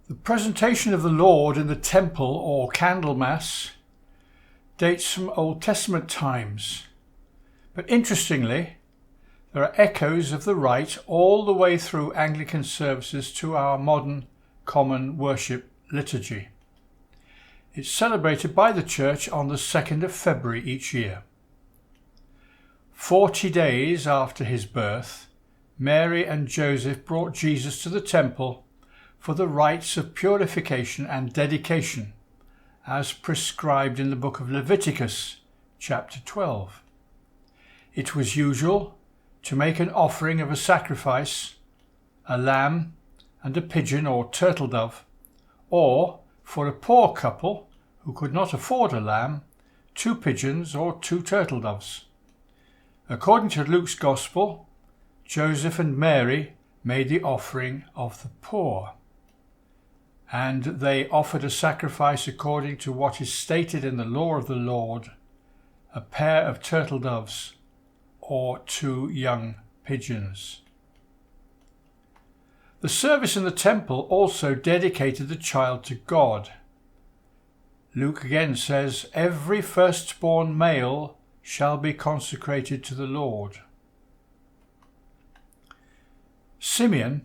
The presentation of the Lord in the temple, or Candlemas, dates from Old Testament times, but interestingly, there are echoes of the rite all the way through Anglican services to our modern common worship liturgy. It's celebrated by the Church on the 2nd of February each year. 40 days after his birth, Mary and Joseph brought Jesus to the temple for the rites of purification and dedication, as prescribed in the book of Leviticus, chapter 12. It was usual to make an offering of a sacrifice, a lamb and a pigeon or turtle dove, or, for a poor couple who could not afford a lamb, 2 pigeons or 2 turtle doves. According to Luke's Gospel, Joseph and Mary made the offering of the poor, and they offered a sacrifice according to what is stated in the law of the Lord, a pair of turtle doves or 2 young pigeons. The service in the temple also dedicated the child to God. Luke again says, "Every firstborn male shall be consecrated to the Lord." Simeon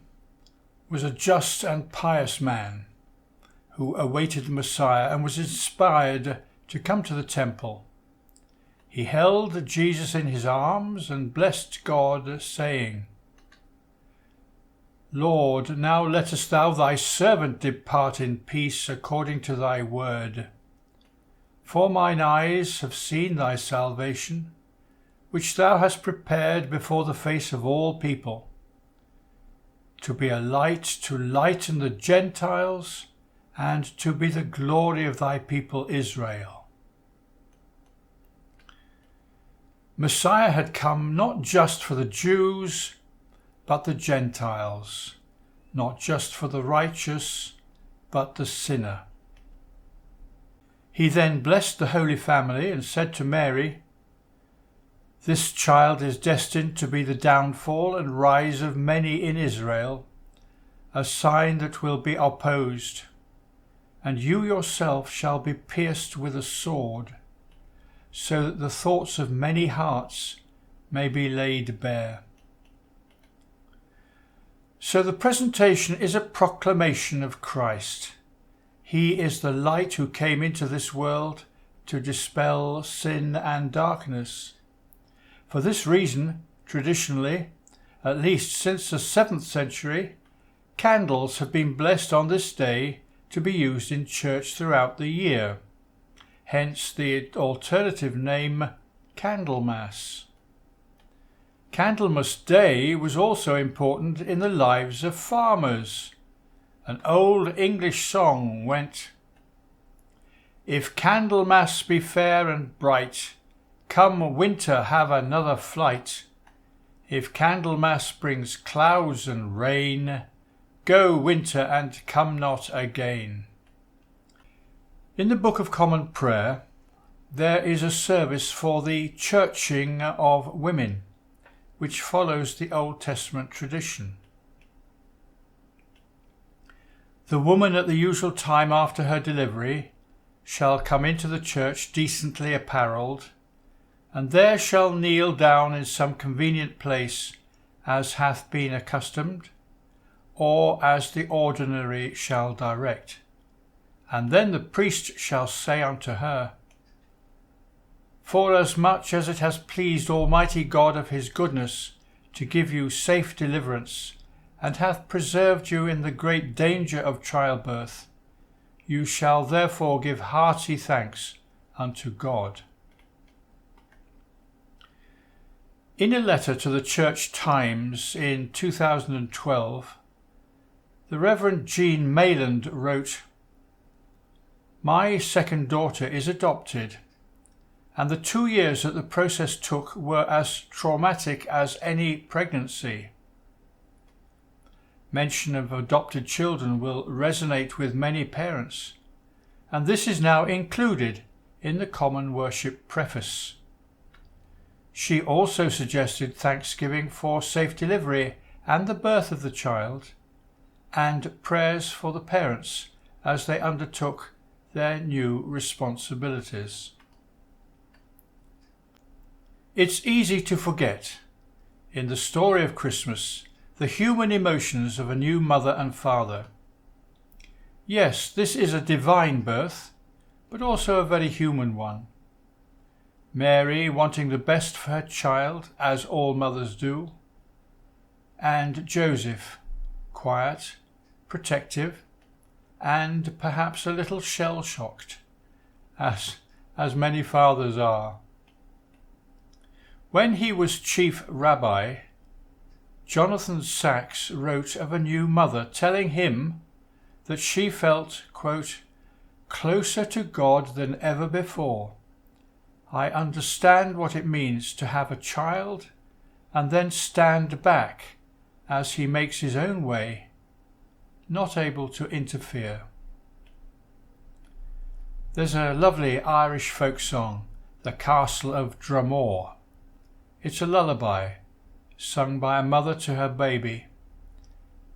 was a just and pious man who awaited the Messiah and was inspired to come to the temple. He held Jesus in his arms and blessed God, saying, "Lord, now lettest thou thy servant depart in peace according to thy word. For mine eyes have seen thy salvation, which thou hast prepared before the face of all people, to be a light to lighten the Gentiles, and to be the glory of thy people Israel." Messiah had come not just for the Jews, but the Gentiles, not just for the righteous, but the sinner. He then blessed the Holy Family and said to Mary, "This child is destined to be the downfall and rise of many in Israel, a sign that will be opposed, and you yourself shall be pierced with a sword, so that the thoughts of many hearts may be laid bare." So the presentation is a proclamation of Christ. He is the light who came into this world to dispel sin and darkness. For this reason, traditionally, at least since the 7th century, candles have been blessed on this day to be used in church throughout the year, hence the alternative name Candlemas. Candlemas Day was also important in the lives of farmers. An old English song went, "If Candlemas be fair and bright, come winter have another flight. If Candlemas brings clouds and rain, go winter and come not again." In the Book of Common Prayer, there is a service for the churching of women, which follows the Old Testament tradition. "The woman at the usual time after her delivery shall come into the church decently apparelled, and there shall kneel down in some convenient place as hath been accustomed, or as the ordinary shall direct. And then the priest shall say unto her, Forasmuch as it has pleased Almighty God of his goodness to give you safe deliverance, and hath preserved you in the great danger of childbirth, you shall therefore give hearty thanks unto God. In a letter to the Church Times in 2012, the Reverend Jean Mayland wrote, My second daughter is adopted, and the 2 years that the process took were as traumatic as any pregnancy. Mention of adopted children will resonate with many parents, and this is now included in the Common Worship preface. She also suggested thanksgiving for safe delivery and the birth of the child, and prayers for the parents as they undertook their new responsibilities. It's easy to forget, in the story of Christmas, the human emotions of a new mother and father. Yes, this is a divine birth, but also a very human one. Mary wanting the best for her child, as all mothers do, and Joseph, quiet, protective, and perhaps a little shell-shocked, as many fathers are. When he was chief rabbi, Jonathan Sacks wrote of a new mother telling him that she felt, quote, closer to God than ever before. I understand what it means to have a child and then stand back as he makes his own way, not able to interfere. There's a lovely Irish folk song, The Castle of Dromore. It's a lullaby, sung by a mother to her baby.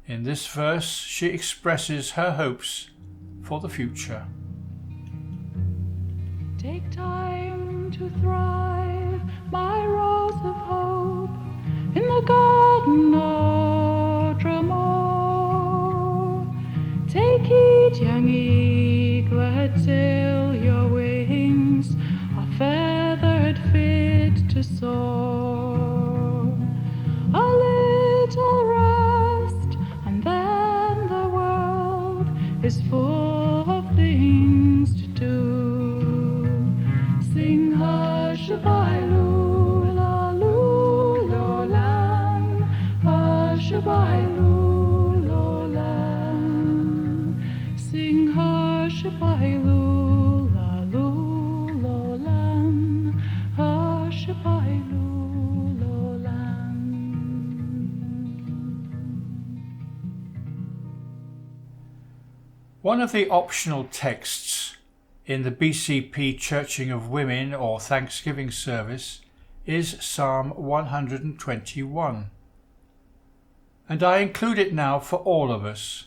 In this verse, she expresses her hopes for the future. Take time to thrive, my rose of hope, in the garden of Dromore. Take heed, young eaglet, till your wings are feathered fit to soar. A little rest, and then the world is full of things to do. Sing hush-a-bye-loo, la-loo-lo-lang, hush-a-bye-loo-lo-lang. Sing hush-a-bye-loo, la-loo-lo-lang, hush-a-bye-loo-lo-lang. One of the optional texts in the BCP Churching of Women or Thanksgiving service is Psalm 121. And I include it now for all of us,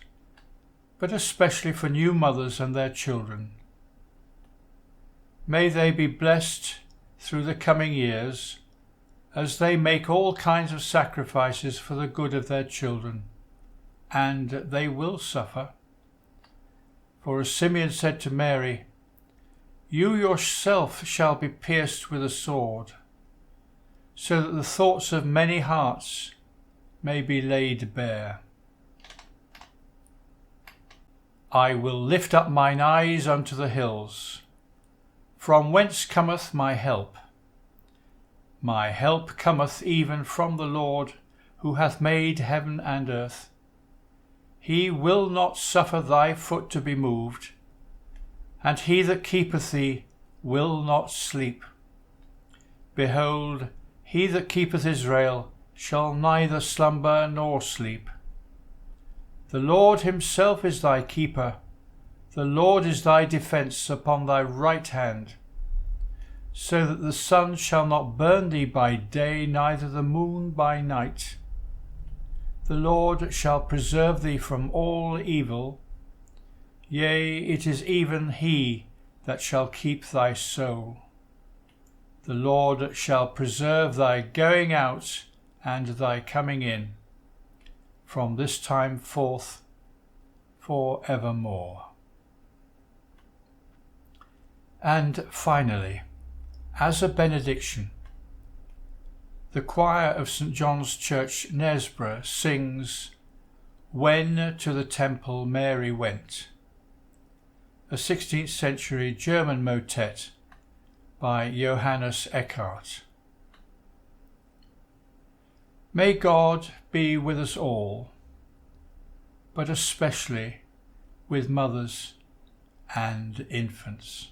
but especially for new mothers and their children. May they be blessed through the coming years as they make all kinds of sacrifices for the good of their children, and they will suffer. For as Simeon said to Mary, You yourself shall be pierced with a sword, so that the thoughts of many hearts may be laid bare. I will lift up mine eyes unto the hills. From whence cometh my help? My help cometh even from the Lord, who hath made heaven and earth. He will not suffer thy foot to be moved, and he that keepeth thee will not sleep. Behold, he that keepeth Israel shall neither slumber nor sleep. The Lord himself is thy keeper, the Lord is thy defence upon thy right hand, so that the sun shall not burn thee by day, neither the moon by night. The Lord shall preserve thee from all evil. Yea, it is even he that shall keep thy soul. The Lord shall preserve thy going out and thy coming in, from this time forth for evermore. And finally, as a benediction, the choir of St. John's Church, Knaresborough, sings "When to the Temple Mary Went," a 16th century German motet by Johannes Eccard. May God be with us all, but especially with mothers and infants.